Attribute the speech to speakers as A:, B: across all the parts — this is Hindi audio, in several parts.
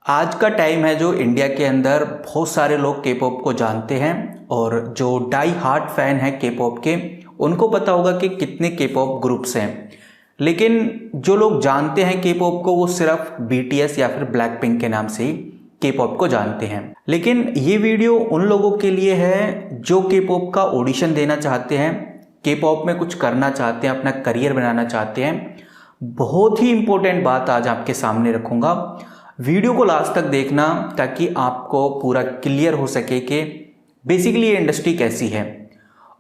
A: आज का टाइम है जो इंडिया के अंदर बहुत सारे लोग के पॉप को जानते हैं और जो डाई हार्ट फैन है के पॉप के उनको पता होगा कि कितने के पॉप ग्रुप्स हैं। लेकिन जो लोग जानते हैं के पॉप को वो सिर्फ बीटीएस या फिर ब्लैक पिंक के नाम से ही के पॉप को जानते हैं। लेकिन ये वीडियो उन लोगों के लिए है जो के पॉप का ऑडिशन देना चाहते हैं, के पॉप में कुछ करना चाहते हैं, अपना करियर बनाना चाहते हैं। बहुत ही इंपॉर्टेंट बात आज आपके सामने रखूँगा, वीडियो को लास्ट तक देखना ताकि आपको पूरा क्लियर हो सके कि बेसिकली ये इंडस्ट्री कैसी है।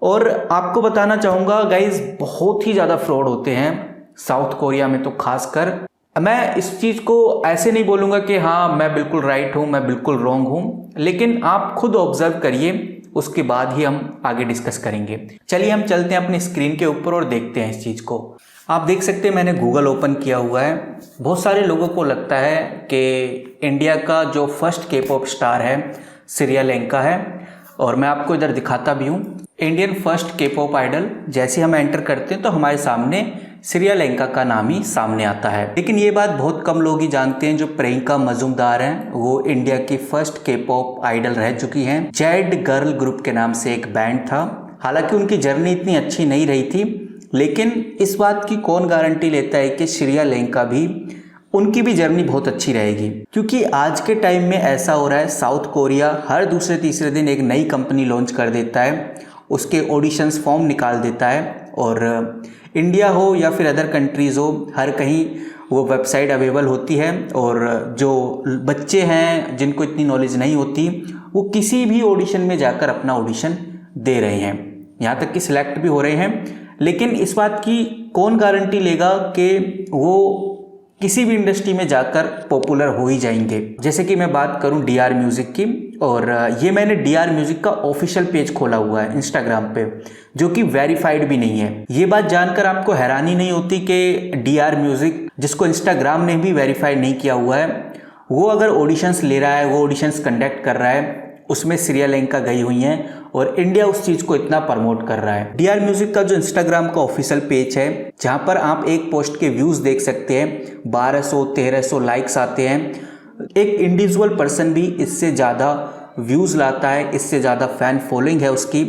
A: और आपको बताना चाहूँगा गाइज, बहुत ही ज़्यादा फ्रॉड होते हैं साउथ कोरिया में तो खासकर। मैं इस चीज़ को ऐसे नहीं बोलूँगा कि हाँ मैं बिल्कुल राइट हूँ, मैं बिल्कुल रॉन्ग हूँ, लेकिन आप खुद ऑब्जर्व करिए, उसके बाद ही हम आगे डिस्कस करेंगे। चलिए हम चलते हैं अपनी स्क्रीन के ऊपर और देखते हैं इस चीज़ को। आप देख सकते हैं मैंने गूगल ओपन किया हुआ है। बहुत सारे लोगों को लगता है कि इंडिया का जो फर्स्ट के पॉप स्टार है श्रीलंका है, और मैं आपको इधर दिखाता भी हूँ। इंडियन फर्स्ट के पॉप आइडल जैसे हम एंटर करते हैं तो हमारे सामने श्रीलंका का नाम ही सामने आता है। लेकिन ये बात बहुत कम लोग ही जानते हैं, जो प्रियंका मजूमदार हैं वो इंडिया की फर्स्ट के पॉप आइडल रह चुकी हैं। जेड गर्ल ग्रुप के नाम से एक बैंड था। हालांकि उनकी जर्नी इतनी अच्छी नहीं रही थी, लेकिन इस बात की कौन गारंटी लेता है कि श्रीलंका भी उनकी भी जर्नी बहुत अच्छी रहेगी। क्योंकि आज के टाइम में ऐसा हो रहा है, साउथ कोरिया हर दूसरे तीसरे दिन एक नई कंपनी लॉन्च कर देता है, उसके ऑडिशंस फॉर्म निकाल देता है, और इंडिया हो या फिर अदर कंट्रीज़ हो, हर कहीं वो वेबसाइट अवेलेबल होती है। और जो बच्चे हैं जिनको इतनी नॉलेज नहीं होती वो किसी भी ऑडिशन में जाकर अपना ऑडिशन दे रहे हैं, यहाँ तक कि सिलेक्ट भी हो रहे हैं। लेकिन इस बात की कौन गारंटी लेगा कि वो किसी भी इंडस्ट्री में जाकर पॉपुलर हो ही जाएंगे। जैसे कि मैं बात करूं डीआर म्यूज़िक की, और ये मैंने डीआर म्यूज़िक का ऑफिशियल पेज खोला हुआ है इंस्टाग्राम पे, जो कि वेरीफाइड भी नहीं है। ये बात जानकर आपको हैरानी नहीं होती कि डीआर म्यूज़िक, जिसको इंस्टाग्राम ने भी वेरीफाइड नहीं किया हुआ है, वो अगर ऑडिशंस ले रहा है, वो ऑडिशंस कंडक्ट कर रहा है, उसमें श्रीलंका गई हुई हैं और इंडिया उस चीज़ को इतना प्रमोट कर रहा है। डीआर म्यूज़िक का जो इंस्टाग्राम का ऑफिशियल पेज है, जहाँ पर आप एक पोस्ट के व्यूज़ देख सकते हैं, 1200-1300 लाइक्स आते हैं। एक इंडिविजुअल पर्सन भी इससे ज़्यादा व्यूज़ लाता है, इससे ज़्यादा फ़ैन फॉलोइंग है उसकी।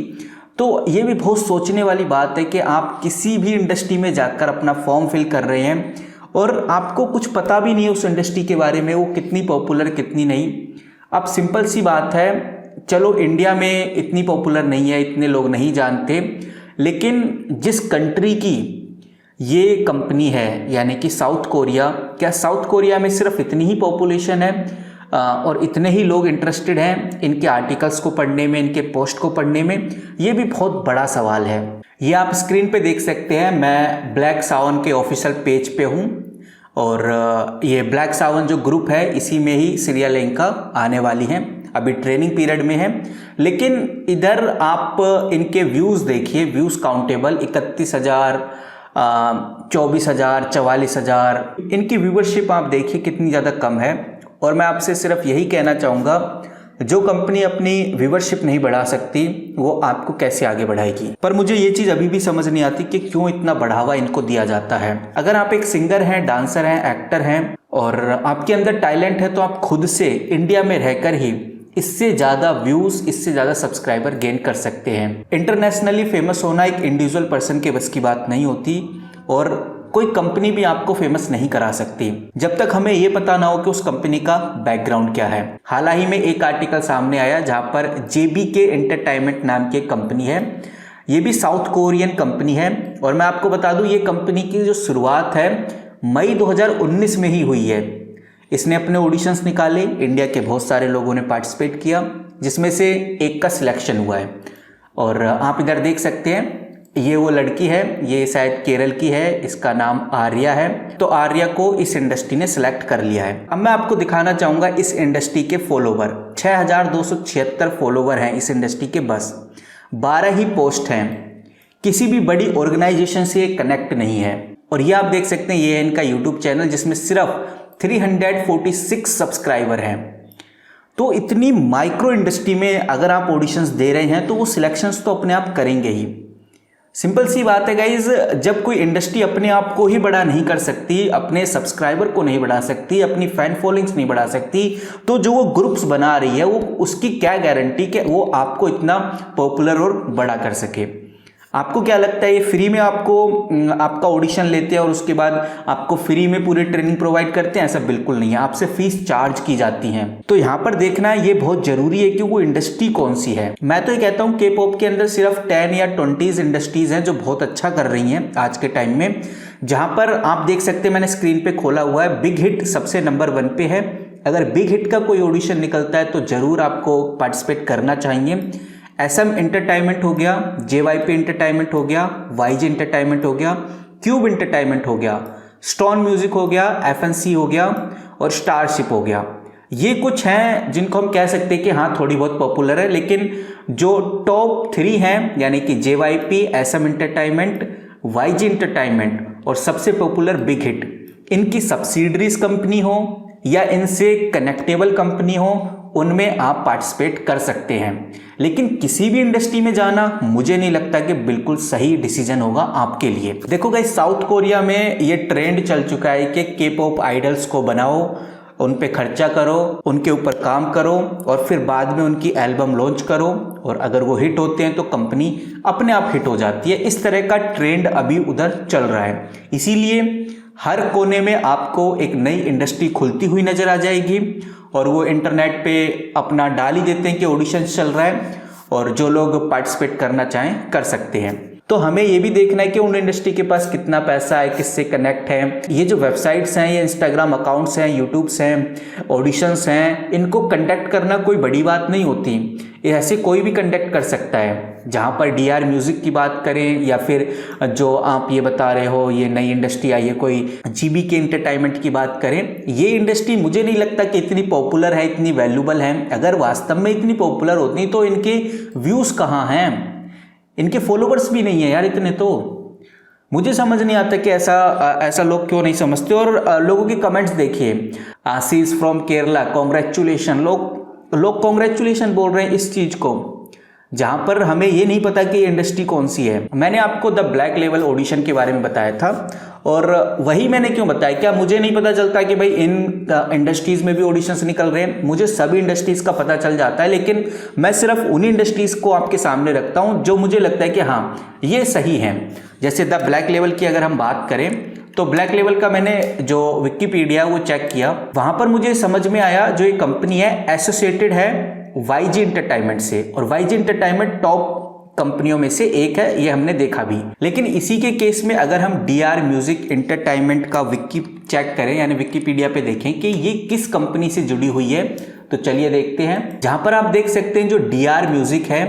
A: तो ये भी बहुत सोचने वाली बात है कि आप किसी भी इंडस्ट्री में जाकर अपना फॉर्म फिल कर रहे हैं और आपको कुछ पता भी नहीं है उस इंडस्ट्री के बारे में, वो कितनी पॉपुलर कितनी नहीं। अब सिंपल सी बात है, चलो इंडिया में इतनी पॉपुलर नहीं है, इतने लोग नहीं जानते, लेकिन जिस कंट्री की ये कंपनी है यानी कि साउथ कोरिया, क्या साउथ कोरिया में सिर्फ इतनी ही पॉपुलेशन है और इतने ही लोग इंटरेस्टेड हैं इनके आर्टिकल्स को पढ़ने में, इनके पोस्ट को पढ़ने में? ये भी बहुत बड़ा सवाल है। ये आप स्क्रीन पे देख सकते हैं, मैं ब्लैक सावन के ऑफिशियल पेज पे हूँ, और ये ब्लैक सावन जो ग्रुप है इसी में ही श्रीलंका आने वाली है, अभी ट्रेनिंग पीरियड में है। लेकिन इधर आप इनके व्यूज़ देखिए, व्यूज़ काउंटेबल 31,000, 24,000, 44,000, इनकी व्यूवरशिप आप देखिए कितनी ज़्यादा कम है। और मैं आपसे सिर्फ यही कहना चाहूँगा, जो कंपनी अपनी व्यूवरशिप नहीं बढ़ा सकती वो आपको कैसे आगे बढ़ाएगी। पर मुझे ये चीज़ अभी भी समझ नहीं आती कि क्यों इतना बढ़ावा इनको दिया जाता है। अगर आप एक सिंगर हैं, डांसर हैं, एक्टर हैं और आपके अंदर टैलेंट है, तो आप खुद से इंडिया में रहकर ही इससे ज़्यादा व्यूज़, इससे ज़्यादा सब्सक्राइबर गेन कर सकते हैं। इंटरनेशनली फेमस होना एक इंडिविजुअल पर्सन के बस की बात नहीं होती, और कोई कंपनी भी आपको फेमस नहीं करा सकती जब तक हमें ये पता ना हो कि उस कंपनी का बैकग्राउंड क्या है। हाल ही में एक आर्टिकल सामने आया जहाँ पर JBK एंटरटेनमेंट नाम की एक कंपनी है, ये भी साउथ कोरियन कंपनी है, और मैं आपको बता दूँ ये कंपनी की जो शुरुआत है मई 2019 में ही हुई है। इसने अपने ऑडिशंस निकाले, इंडिया के बहुत सारे लोगों ने पार्टिसिपेट किया, जिसमें से एक का सिलेक्शन हुआ है। और आप इधर देख सकते हैं, ये वो लड़की है, ये शायद केरल की है, इसका नाम आर्या है। तो आर्या को इस इंडस्ट्री ने सिलेक्ट कर लिया है। अब मैं आपको दिखाना चाहूँगा इस इंडस्ट्री के फॉलोवर, 6,276 फॉलोवर हैं इस इंडस्ट्री के, बस 12 ही पोस्ट हैं, किसी भी बड़ी ऑर्गेनाइजेशन से कनेक्ट नहीं है। और ये आप देख सकते हैं, ये है इनका यूट्यूब चैनल जिसमें सिर्फ 346 सब्सक्राइबर हैं। तो इतनी माइक्रो इंडस्ट्री में अगर आप ऑडिशंस दे रहे हैं तो वो सिलेक्शंस तो अपने आप करेंगे ही। सिंपल सी बात है गाइज, जब कोई इंडस्ट्री अपने आप को ही बड़ा नहीं कर सकती, अपने सब्सक्राइबर को नहीं बढ़ा सकती, अपनी फैन फॉलोइंग्स नहीं बढ़ा सकती, तो जो वो ग्रुप्स बना रही है वो उसकी क्या गारंटी कि वो आपको इतना पॉपुलर और बड़ा कर सके। आपको क्या लगता है ये फ्री में आपका ऑडिशन लेते हैं और उसके बाद आपको फ्री में पूरी ट्रेनिंग प्रोवाइड करते हैं? ऐसा बिल्कुल नहीं है, आपसे फीस चार्ज की जाती है। तो यहाँ पर देखना ये बहुत जरूरी है कि वो इंडस्ट्री कौन सी है। मैं तो ये कहता हूँ के पॉप के अंदर सिर्फ 10 या 20 इंडस्ट्रीज हैं जो बहुत अच्छा कर रही हैं आज के टाइम में, जहाँ पर आप देख सकते हैं, मैंने स्क्रीन पे खोला हुआ है, बिग हिट सबसे नंबर 1 पे है। अगर बिग हिट का कोई ऑडिशन निकलता है तो जरूर आपको पार्टिसिपेट करना चाहिए। SM एंटरटेनमेंट हो गया, JYP एंटरटेनमेंट हो गया, YG एंटरटेनमेंट हो गया, क्यूब एंटरटेनमेंट हो गया, स्टोन म्यूजिक हो गया, FNC हो गया और स्टारशिप हो गया। ये कुछ हैं जिनको हम कह सकते हैं कि हाँ थोड़ी बहुत पॉपुलर है, लेकिन जो टॉप 3 हैं यानी कि JYP, SM entertainment, YG entertainment और सबसे पॉपुलर बिग हिट, इनकी सब्सिडरीज कंपनी हो या इनसे कनेक्टेबल कंपनी हो, उनमें आप पार्टिसिपेट कर सकते हैं। लेकिन किसी भी इंडस्ट्री में जाना मुझे नहीं लगता कि बिल्कुल सही डिसीजन होगा आपके लिए। देखो गाइस, साउथ कोरिया में ये ट्रेंड चल चुका है कि के पॉप आइडल्स को बनाओ, उन पे खर्चा करो, उनके ऊपर काम करो और फिर बाद में उनकी एल्बम लॉन्च करो, और अगर वो हिट होते हैं तो कंपनी अपने आप हिट हो जाती है। इस तरह का ट्रेंड अभी उधर चल रहा है, इसीलिए हर कोने में आपको एक नई इंडस्ट्री खुलती हुई नजर आ जाएगी और वो इंटरनेट पे अपना डाल ही देते हैं कि ऑडिशन चल रहा है और जो लोग पार्टिसिपेट करना चाहें कर सकते हैं। तो हमें ये भी देखना है कि उन इंडस्ट्री के पास कितना पैसा है, किससे कनेक्ट है। ये जो वेबसाइट्स हैं, ये इंस्टाग्राम अकाउंट्स हैं, यूट्यूब्स हैं, ऑडिशंस हैं, इनको कंडक्ट करना कोई बड़ी बात नहीं होती। ये ऐसे कोई भी कंडक्ट कर सकता है। जहाँ पर DR म्यूजिक की बात करें या फिर जो आप ये बता रहे हो ये नई इंडस्ट्री आई है कोई GBK एंटरटेनमेंट की बात करें, ये इंडस्ट्री मुझे नहीं लगता कि इतनी पॉपुलर है, इतनी वैल्यूबल है। अगर वास्तव में इतनी पॉपुलर होती तो इनके व्यूज़ कहाँ हैं, इनके फॉलोवर्स भी नहीं है यार इतने। तो मुझे समझ नहीं आता कि ऐसा लोग क्यों नहीं समझते। और लोगों के कमेंट्स देखिए, आशीष फ्रॉम केरला कॉन्ग्रेचुलेशन, लोग कॉन्ग्रेचुलेशन बोल रहे हैं इस चीज़ को, जहाँ पर हमें ये नहीं पता कि ये इंडस्ट्री कौन सी है। मैंने आपको द ब्लैक लेवल ऑडिशन के बारे में बताया था, और वही मैंने क्यों बताया, क्या मुझे नहीं पता चलता कि भाई इन इंडस्ट्रीज़ में भी ऑडिशंस निकल रहे हैं? मुझे सभी इंडस्ट्रीज़ का पता चल जाता है, लेकिन मैं सिर्फ उन्हीं इंडस्ट्रीज़ को आपके सामने रखता हूँ जो मुझे लगता है कि हाँ ये सही है। जैसे द ब्लैक लेवल की अगर हम बात करें तो ब्लैक लेवल का मैंने जो विकिपीडिया वो चेक किया, वहाँ पर मुझे समझ में आया जो ये कंपनी है एसोसिएटेड है YG एंटरटेनमेंट से, और YG एंटरटेनमेंट टॉप कंपनियों में से एक है, ये हमने देखा भी। लेकिन इसी के केस में अगर हम DR म्यूजिक एंटरटेनमेंट का विकी चेक करें यानी विकिपीडिया पे देखें कि ये किस कंपनी से जुड़ी हुई है, तो चलिए देखते हैं। जहां पर आप देख सकते हैं जो DR म्यूजिक है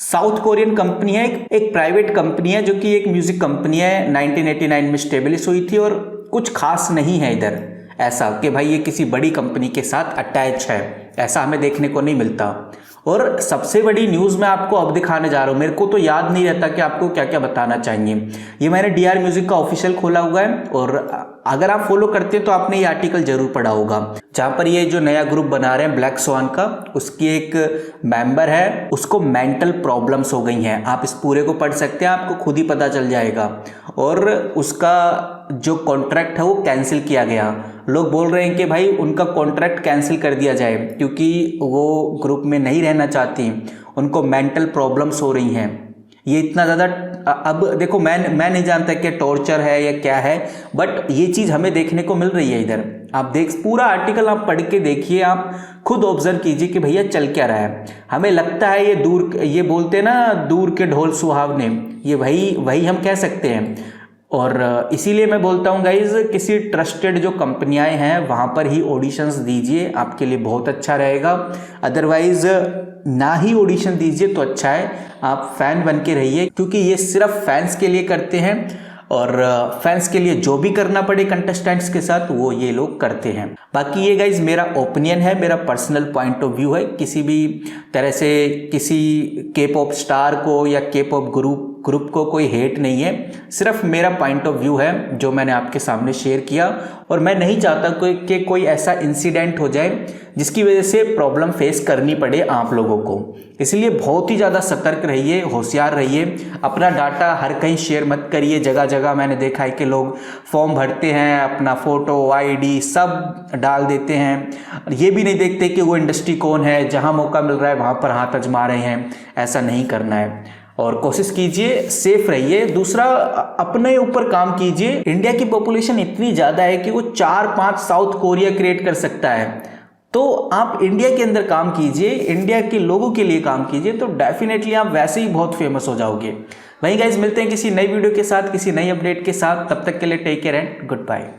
A: साउथ कोरियन कंपनी है, एक प्राइवेट कंपनी है जो कि एक म्यूजिक कंपनी है, 1989 में स्टेब्लिश हुई थी, और कुछ खास नहीं है इधर ऐसा कि भाई ये किसी बड़ी कंपनी के साथ अटैच है, ऐसा हमें देखने को नहीं मिलता। और सबसे बड़ी न्यूज़ मैं आपको अब दिखाने जा रहा हूँ, मेरे को तो याद नहीं रहता कि आपको क्या क्या बताना चाहिए। ये मैंने DR म्यूजिक का ऑफिशियल खोला हुआ है, और अगर आप फॉलो करते हैं तो आपने ये आर्टिकल जरूर पढ़ा होगा, जहाँ पर ये जो नया ग्रुप बना रहे हैं ब्लैक स्वान का, उसकी एक मेंबर है, उसको मेंटल प्रॉब्लम्स हो गई हैं। आप इस पूरे को पढ़ सकते हैं, आपको खुद ही पता चल जाएगा। और उसका जो कॉन्ट्रैक्ट है वो कैंसिल किया गया। लोग बोल रहे हैं कि भाई उनका कॉन्ट्रैक्ट कैंसिल कर दिया जाए क्योंकि वो ग्रुप में नहीं रहना चाहती, उनको मेंटल प्रॉब्लम्स हो रही हैं। ये इतना ज़्यादा, अब देखो मैं नहीं जानता कि टॉर्चर है या क्या है, बट ये चीज़ हमें देखने को मिल रही है इधर। आप पूरा आर्टिकल आप पढ़ के देखिए, आप खुद ऑब्जर्व कीजिए कि भैया चल क्या रहा है। हमें लगता है ये बोलते हैं ना दूर के ढोल सुहावने, ये वही हम कह सकते हैं। और इसीलिए मैं बोलता हूँ गाइज, किसी ट्रस्टेड जो कंपनियां हैं वहाँ पर ही ऑडिशंस दीजिए, आपके लिए बहुत अच्छा रहेगा। अदरवाइज ना ही ऑडिशन दीजिए तो अच्छा है, आप फैन बन के रहिए, क्योंकि ये सिर्फ फैंस के लिए करते हैं, और फैंस के लिए जो भी करना पड़े कंटेस्टेंट्स के साथ वो ये लोग करते हैं। बाकी ये गाइज मेरा ओपिनियन है, मेरा पर्सनल पॉइंट ऑफ व्यू है। किसी भी तरह से किसी के पॉप स्टार को या के पॉप ग्रुप ग्रुप को कोई हेट नहीं है, सिर्फ मेरा पॉइंट ऑफ व्यू है जो मैंने आपके सामने शेयर किया। और मैं नहीं चाहता कि कोई ऐसा इंसिडेंट हो जाए जिसकी वजह से प्रॉब्लम फेस करनी पड़े आप लोगों को। इसलिए बहुत ही ज़्यादा सतर्क रहिए, होशियार रहिए, अपना डाटा हर कहीं शेयर मत करिए। जगह जगह मैंने देखा है कि लोग फॉर्म भरते हैं, अपना फ़ोटो, आईडी सब डाल देते हैं, ये भी नहीं देखते कि वो इंडस्ट्री कौन है, जहाँ मौका मिल रहा है वहाँ पर हाथ आजमा रहे हैं। ऐसा नहीं करना है और कोशिश कीजिए, सेफ रहिए। दूसरा, अपने ऊपर काम कीजिए। इंडिया की पॉपुलेशन इतनी ज़्यादा है कि वो 4-5 साउथ कोरिया क्रिएट कर सकता है, तो आप इंडिया के अंदर काम कीजिए, इंडिया के लोगों के लिए काम कीजिए, तो डेफिनेटली आप वैसे ही बहुत फेमस हो जाओगे। वहीं गाइस, मिलते हैं किसी नई वीडियो के साथ, किसी नई अपडेट के साथ। तब तक के लिए take care and good bye.